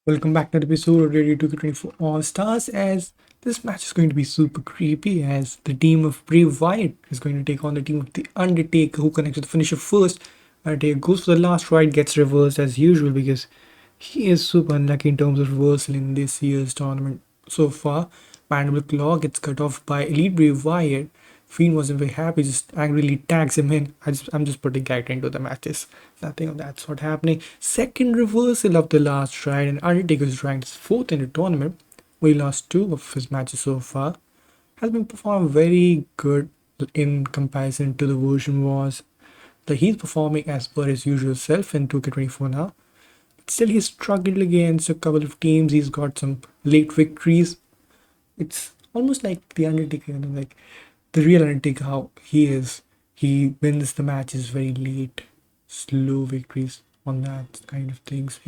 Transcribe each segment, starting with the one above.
Welcome back to the episode of WWE 2K24 All Stars. As this match is going to be super creepy, as the team of Bray Wyatt is going to take on the team of the Undertaker, who connects with the finisher first. Undertaker goes for the last ride, gets reversed as usual because he is super unlucky in terms of reversal in this year's tournament so far. Mandible Claw gets cut off by Elite Bray Wyatt. Fiend wasn't very happy, just angrily tags him in. I'm just putting character into the matches. Nothing of that sort happening. Second reversal of the last ride, and Undertaker's ranked fourth in the tournament. We lost two of his matches so far. Has been performed very good in comparison to the version was. That he's performing as per his usual self in 2K24 now. But still, he's struggled against a couple of teams. He's got some late victories. It's almost like the Undertaker, like the real Undertaker, how he is. He wins the matches very late, slow victories on that kind of things.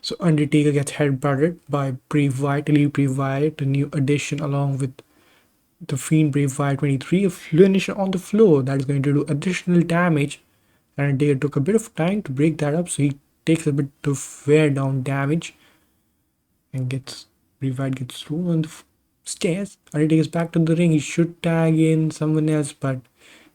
So Undertaker gets headbutted by Bray Wyatt, Elite Bray Wyatt, a new addition along with the Fiend Bray Wyatt 23, a finisher on the floor that is going to do additional damage. Undertaker took a bit of time to break that up, so he takes a bit of wear down damage and Bray Wyatt gets thrown on the stairs. Undertaker's back to the ring. He should tag in someone else, but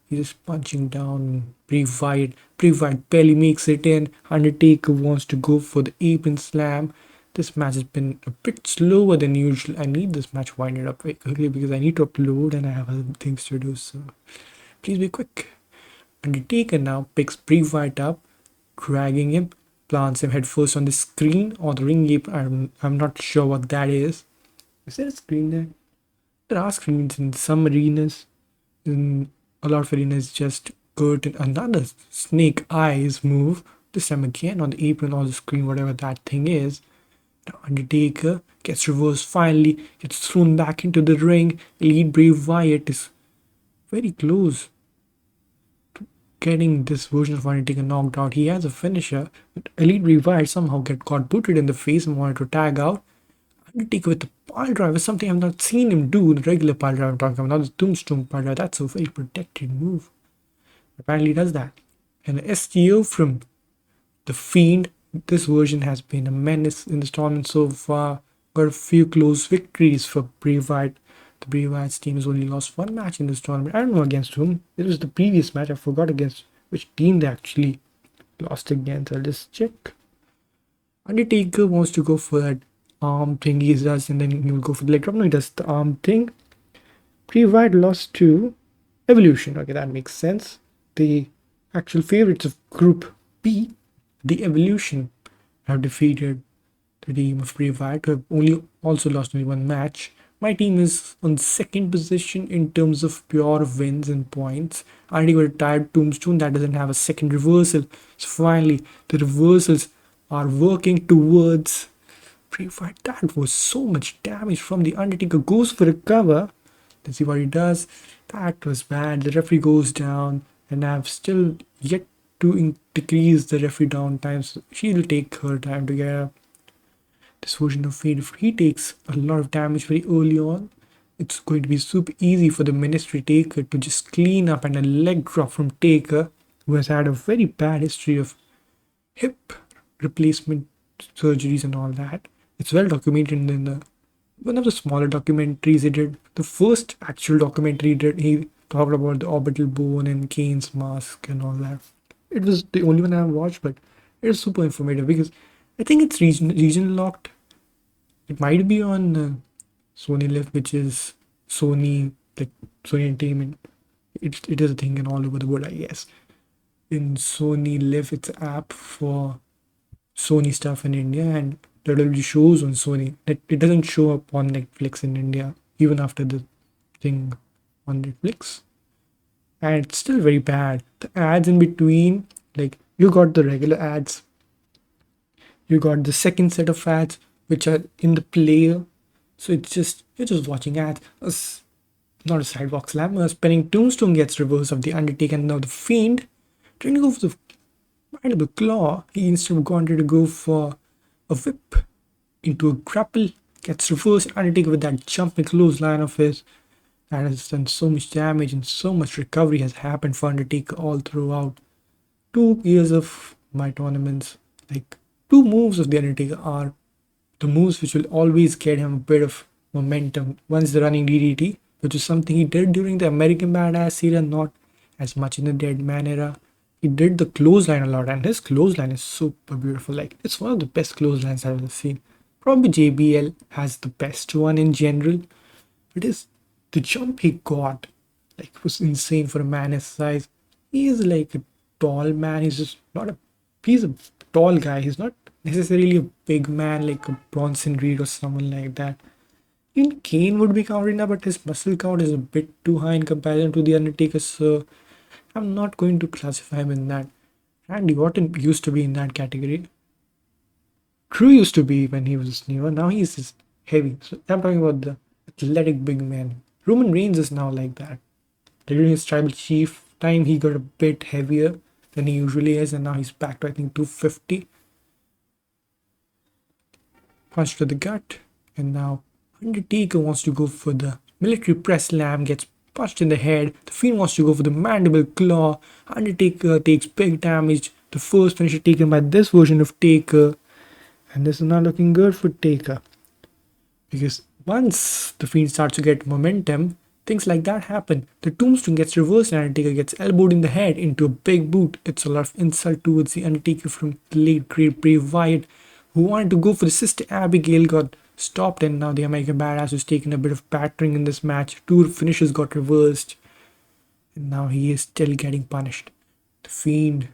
he's just punching down Bray Wyatt. Bray Wyatt barely makes it in. Undertaker wants to go for the apron slam. This match has been a bit slower than usual. I need this match winded up very quickly because I need to upload and I have other things to do. So please be quick. Undertaker now picks Bray Wyatt up, dragging him, plants him headfirst on the screen or the ring apron. I'm not sure what that is. Is there a screen there? There are screens in some arenas. In a lot of arenas, just curtain. Another snake eyes move. This time again on the apron or the screen, whatever that thing is. The Undertaker gets reversed finally, gets thrown back into the ring. Elite Bray Wyatt is very close to getting this version of Undertaker knocked out. He has a finisher, but Elite Bray Wyatt somehow got booted in the face and wanted to tag out. Undertaker with the pile driver, something I've not seen him do. The regular pile driver I'm talking about, not the tombstone pile driver. That's a very protected move. Apparently he does that. And the STO from the Fiend. This version has been a menace in this tournament so far. Got a few close victories for Bray Wyatt. The Bray Wyatt's team has only lost one match in this tournament. I don't know against whom. It was the previous match. I forgot against which team they actually lost against. I'll just check. Undertaker wants to go for that arm thing he does, and then he will go for the leg drop. No, he does the arm thing. Bray Wyatt lost to Evolution. Okay, that makes sense. The actual favorites of Group B, the Evolution, have defeated the team of Bray Wyatt, who have only also lost only one match. My team is on second position in terms of pure wins and points. I already got a tired Tombstone that doesn't have a second reversal. So finally, the reversals are working towards Bray Wyatt. That was so much damage from the Undertaker. Goes for a cover. Let's see what he does. That was bad. The referee goes down, and I've still yet to decrease the referee down time. So she will take her time to get up. This version of Fate, if he takes a lot of damage very early on, it's going to be super easy for the Ministry Taker to just clean up, and a leg drop from Taker, who has had a very bad history of hip replacement surgeries and all that. It's well documented in one of the smaller documentaries he did. The first actual documentary he talked about the orbital bone and Kane's mask and all that. It was the only one I watched, but it was super informative because I think it's region locked. It might be on Sony Live, which is Sony, like Sony Entertainment. It is a thing in all over the world, I guess. In Sony Live, it's an app for Sony stuff in India, and WWE shows on Sony. It doesn't show up on Netflix in India, even after the thing on Netflix. And it's still very bad. The ads in between, like you got the regular ads, you got the second set of ads which are in the player. So it's just you're just watching ads. Not a sidewalk slam. A spinning tombstone gets reverse of the Undertaker, and now the Fiend trying to go for the mandible claw. He instead of wanted to go for a whip into a grapple, gets reversed. Undertaker with that jumping clothesline of his that has done so much damage, and so much recovery has happened for Undertaker all throughout 2 years of my tournaments. Like, two moves of the Undertaker are the moves which will always get him a bit of momentum. One is the running DDT, which is something he did during the American Badass era, not as much in the Dead Man era. He did the clothesline a lot, and his clothesline is super beautiful. Like, it's one of the best clotheslines I've ever seen. Probably JBL has the best one in general. It is the jump he got, like, was insane for a man his size. He is like a tall man. He's just not a. He's a tall guy. He's not necessarily a big man like a Bronson Reed or someone like that. Even Kane would be counted now, but his muscle count is a bit too high in comparison to the Undertaker, so I'm not going to classify him in that. Randy Orton used to be in that category. Drew used to be when he was newer. Now he's just heavy. So I'm talking about the athletic big man. Roman Reigns is now like that. During his tribal chief time, he got a bit heavier than he usually is, and now he's back to I think 250. Punch to the gut, and now Undertaker wants to go for the military press slam, gets punched in the head. The Fiend wants to go for the mandible claw. Undertaker takes big damage. The first finisher taken by this version of Taker, and this is not looking good for Taker. Because once the Fiend starts to get momentum, things like that happen. The tombstone gets reversed and Undertaker gets elbowed in the head into a big boot. It's a lot of insult towards the Undertaker from the late great Bray Wyatt, who wanted to go for the Sister Abigail, got stopped, and now the American Badass was taking a bit of battering in this match. Two finishes got reversed, and now he is still getting punished. The Fiend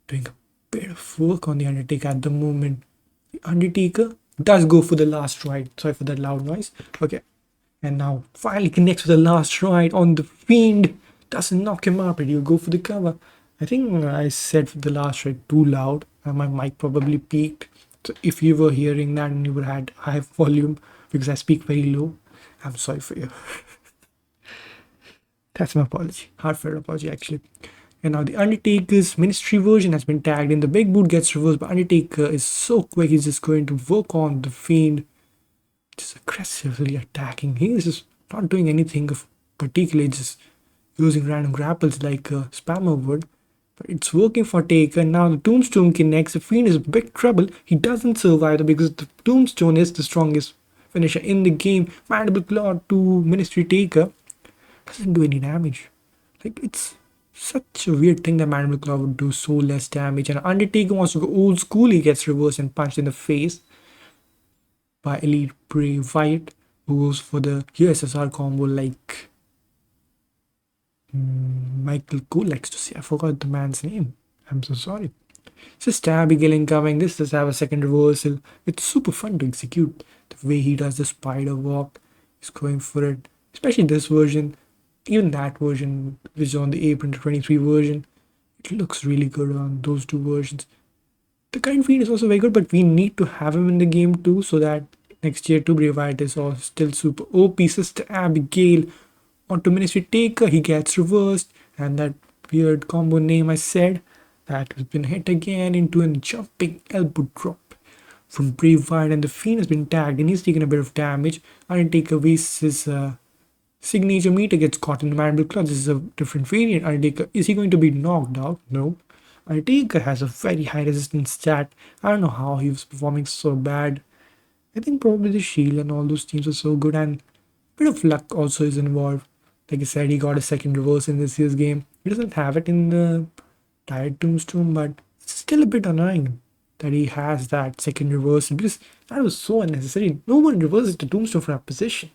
doing a bit of work on the Undertaker at the moment. The Undertaker does go for the last ride. Sorry for that loud noise. Okay. And now finally connects with the last ride on the Fiend. Doesn't knock him out, but he'll go for the cover. I think I said for the last ride too loud. My mic probably peaked. So if you were hearing that and you would had high volume because I speak very low, I'm sorry for you. That's my apology. Heartfelt apology actually. And now the Undertaker's ministry version has been tagged in. The big boot gets reversed, but Undertaker is so quick, he's just going to work on the Fiend, just aggressively attacking. He is just not doing anything of particularly, just using random grapples like a spammer would. But it's working for Taker. Now the Tombstone connects. The Fiend is in big trouble. He doesn't survive because the Tombstone is the strongest finisher in the game. Mandible Claw to Ministry Taker doesn't do any damage. Like, it's such a weird thing that Mandible Claw would do so less damage. And Undertaker wants to go old school. He gets reversed and punched in the face by Elite Bray Wyatt, who goes for the USSR combo like Michael Cole likes to say. I forgot the man's name. I'm so sorry. Sister Abigail incoming. This does have a second reversal. It's super fun to execute. The way he does the spider walk. He's going for it. Especially this version. Even that version, which is on the April 23 version. It looks really good on those two versions. The current Fiend is also very good, but we need to have him in the game too, so that next year too Bray Wyatt is all still super OP. Sister Abigail onto Ministry Taker, he gets reversed, and that weird combo name I said, that has been hit again into a jumping elbow drop from Bray Wyatt, and the Fiend has been tagged and he's taken a bit of damage. Undertaker wastes his signature meter, gets caught in the mandible claw. This is a different variant. Undertaker, is he going to be knocked out? No. Undertaker has a very high resistance stat. I don't know how he was performing so bad. I think probably the Shield and all those teams are so good, and a bit of luck also is involved. Like I said, he got a second reverse in this year's game. He doesn't have it in the Tired Tombstone, but it's still a bit annoying that he has that second reverse because that was so unnecessary. No one reverses the Tombstone from that position.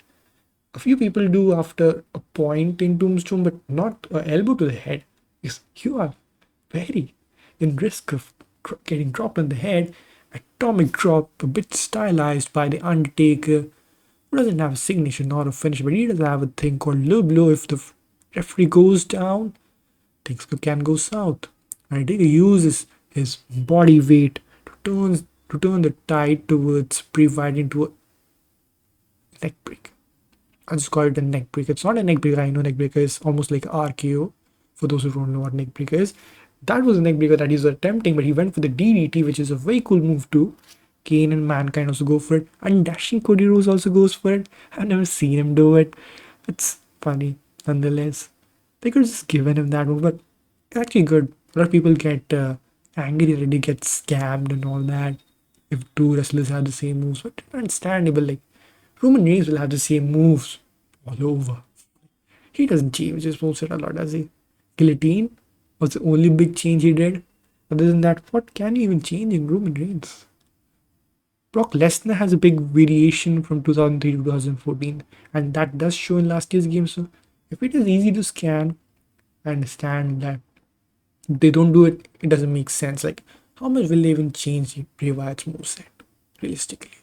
A few people do after a point in Tombstone, but not an elbow to the head. Because you are very in risk of getting dropped on the head. Atomic drop, a bit stylized by the Undertaker, who doesn't have a signature nor a finish, but he does have a thing called low blow. If the referee goes down, things can go south. Undertaker uses his body weight to turn the tide towards Bray Wyatt into a neck break. I'll just call it a neck breaker. It's not a neck breaker. I know neck breaker is almost like RKO. For those who don't know what neck breaker is, that was a neck breaker that he was attempting, but he went for the DDT, which is a very cool move too. Kane and Mankind also go for it, and Dashing Cody Rhodes also goes for it. I've never seen him do it. It's funny nonetheless. They could have just given him that move, but it's actually good. A lot of people get angry that he gets scammed and all that. if two wrestlers have the same moves, but understandable. Like Roman Reigns will have the same moves all over. He doesn't change his moveset a lot, does he? Guillotine was the only big change he did. Other than that, what can you even change in Roman Reigns? Brock Lesnar has a big variation from 2003 to 2014, and that does show in last year's game. So, if it is easy to scan, I understand that they don't do it, it doesn't make sense. Like, how much will they even change Bray Wyatt's moveset, realistically?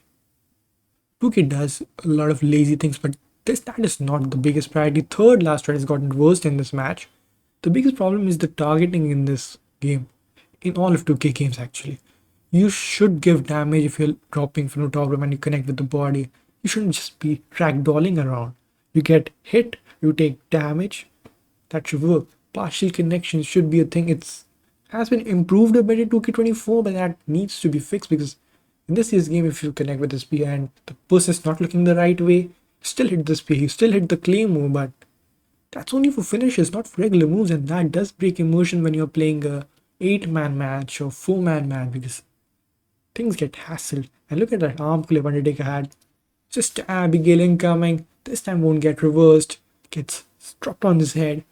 2K does a lot of lazy things, but that is not the biggest priority. Third last try has gotten worse in this match. The biggest problem is the targeting in this game, in all of 2K games actually. You should give damage if you're dropping from the top rope and you connect with the body. You shouldn't just be ragdolling around. You get hit, you take damage. That should work. Partial connection should be a thing. It's has been improved a bit in 2K24, but that needs to be fixed because in this year's game, if you connect with the spear and the person's not looking the right way, you still hit the spear, you still hit the claymore, but that's only for finishes, not for regular moves, and that does break immersion when you're playing a 8-man match or 4-man match because things get hassled. And look at that arm clip Undertaker had. Just Abigail incoming. This time won't get reversed. Gets dropped on his head.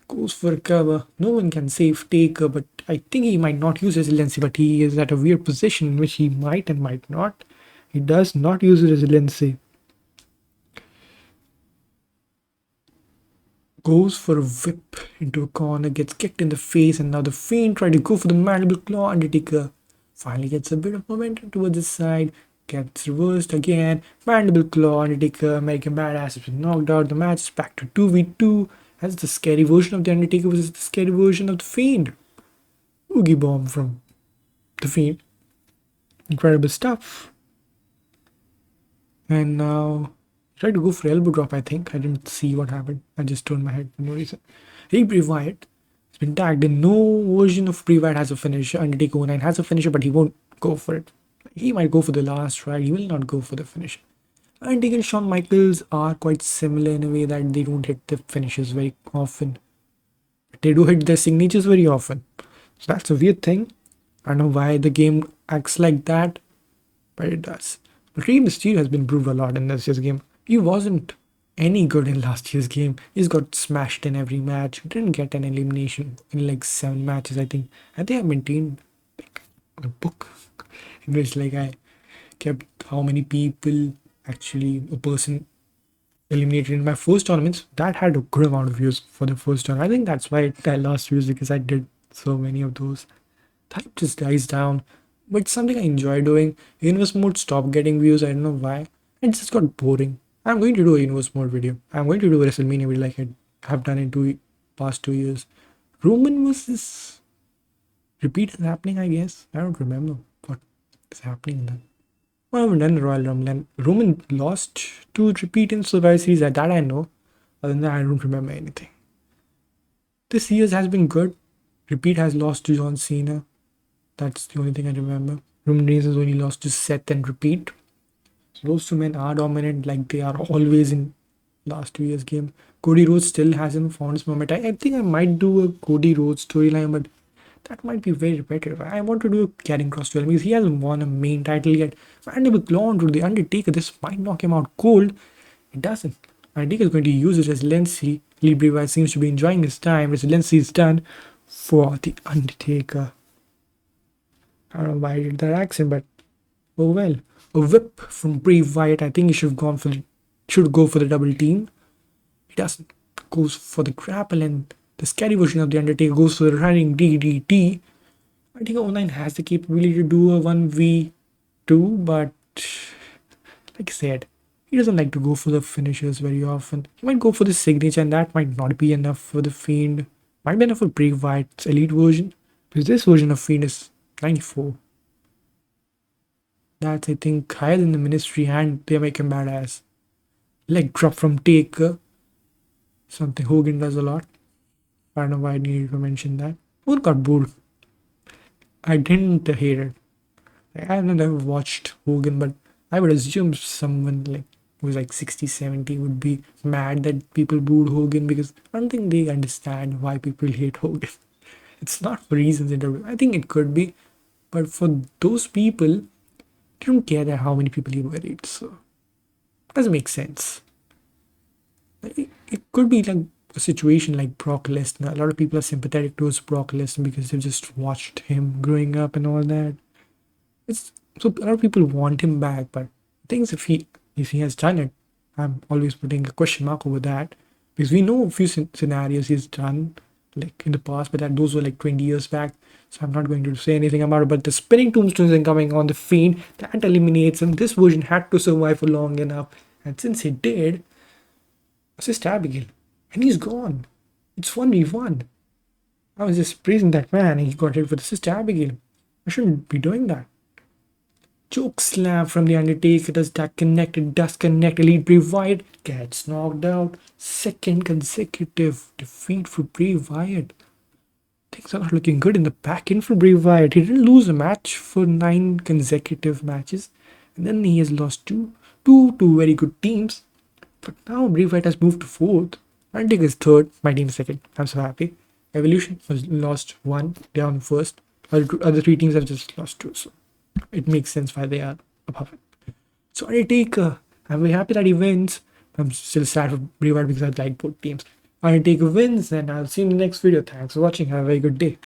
Goes for a cover. No one can save Taker, but I think he might not use resiliency, but he is at a weird position in which he might and might not. He does not use resiliency. Goes for a whip into a corner, gets kicked in the face, and now the Fiend trying to go for the mandible claw. Undertaker finally gets a bit of momentum towards his side, gets reversed again. Mandible claw, Undertaker, American Badass has been knocked out. The match is back to 2v2. That's the scary version of the Undertaker versus the scary version of the Fiend. Oogie bomb from the Fiend. Incredible stuff. And now tried to go for elbow drop, I think. I didn't see what happened. I just turned my head for no reason. Hey, Bray Wyatt has been tagged in. No version of Bray Wyatt has a finisher. Undertaker 09 has a finisher, but he won't go for it. He might go for the last try. He will not go for the finisher. Undertaker and Shawn Michaels are quite similar in a way that they don't hit the finishes very often. But they do hit their signatures very often. So that's a weird thing. I don't know why the game acts like that, but it does. But Rey Mysterio has been improved a lot in this year's game. He wasn't any good in last year's game. He's got smashed in every match. Didn't get an elimination in like 7 matches, I think. I think I maintained like a book in which like I kept how many people actually a person eliminated in my first tournaments. That had a good amount of views for the first tournament. I think that's why I lost views because I did so many of those. Type just dies down. But it's something I enjoy doing. Universe mode stopped getting views. I don't know why. It just got boring. I'm going to do a universe mode video. I'm going to do a WrestleMania video like I have done in past 2 years. Roman versus repeat is happening, I guess. I don't remember what is happening in that. Well, I haven't done Royal Rumble and Roman lost to repeat in Survivor Series. That I know. Other than that, I don't remember anything. This year's has been good. Repeat has lost to John Cena. That's the only thing I remember. Roman Reigns has only lost to Seth and Repeat. So those two men are dominant like they are always in last 2 years' game. Cody Rhodes still hasn't found his moment. I think I might do a Cody Rhodes storyline, but that might be very repetitive. I want to do a Karrion Kross storyline because he hasn't won a main title yet. Mandible claw onto the Undertaker. This might knock him out cold. It doesn't. Undertaker is going to use his resiliency. Lee Bray Wyatt seems to be enjoying his time. Resiliency is done for the Undertaker. I don't know why I did that accent, but oh well. A whip from Bray Wyatt. I think he should go for the double team. He doesn't. Goes for the grapple, and the scary version of the Undertaker goes for the running DDT. I think 09 has the capability to do a 1v2, but like I said, he doesn't like to go for the finishers very often. He might go for the signature, and that might not be enough for the Fiend. Might be enough for Bray Wyatt's elite version, because this version of Fiend is 94. That's, I think, higher than the Ministry and the American Badass. Leg drop from Taker. Something Hogan does a lot. I don't know why I needed to mention that. Hogan got booed. I didn't hate it. I haven't ever watched Hogan, but I would assume someone like who was like 60, 70 would be mad that people booed Hogan because I don't think they understand why people hate Hogan. It's not for reasons I think it could be, but for those people, They don't care that how many people he buried, so it doesn't make sense. It could be like a situation like Brock Lesnar. A lot of people are sympathetic towards Brock Lesnar because they've just watched him growing up and all that. It's so a lot of people want him back, but things if he has done it, I'm always putting a question mark over that because we know a few scenarios he's done like in the past, but that those were like 20 years back. So I'm not going to say anything about it. But the spinning tombstones incoming on the Fiend that eliminates him. This version had to survive for long enough, and since he did, assist Abigail, and he's gone. It's 1v1. I was just praising that man, and he got hit with assist Abigail. I shouldn't be doing that. Choke slam from the Undertaker does that connect, it does connect. Elite Bray Wyatt gets knocked out. Second consecutive defeat for Bray Wyatt. Things are not looking good in the back end for Bray Wyatt. He didn't lose a match for 9 consecutive matches. And then he has lost two very good teams. But now Bray Wyatt has moved to 4th. Undertaker is 3rd. My team is 2nd. I'm so happy. Evolution has lost 1. They're on 1st. Other 3 teams have just lost 2. So it makes sense why they are above it. So Undertaker, I'm very happy that he wins. I'm still sad for Bray Wyatt because I like both teams. Undertaker wins, and I'll see you in the next video. Thanks for watching. Have a very good day.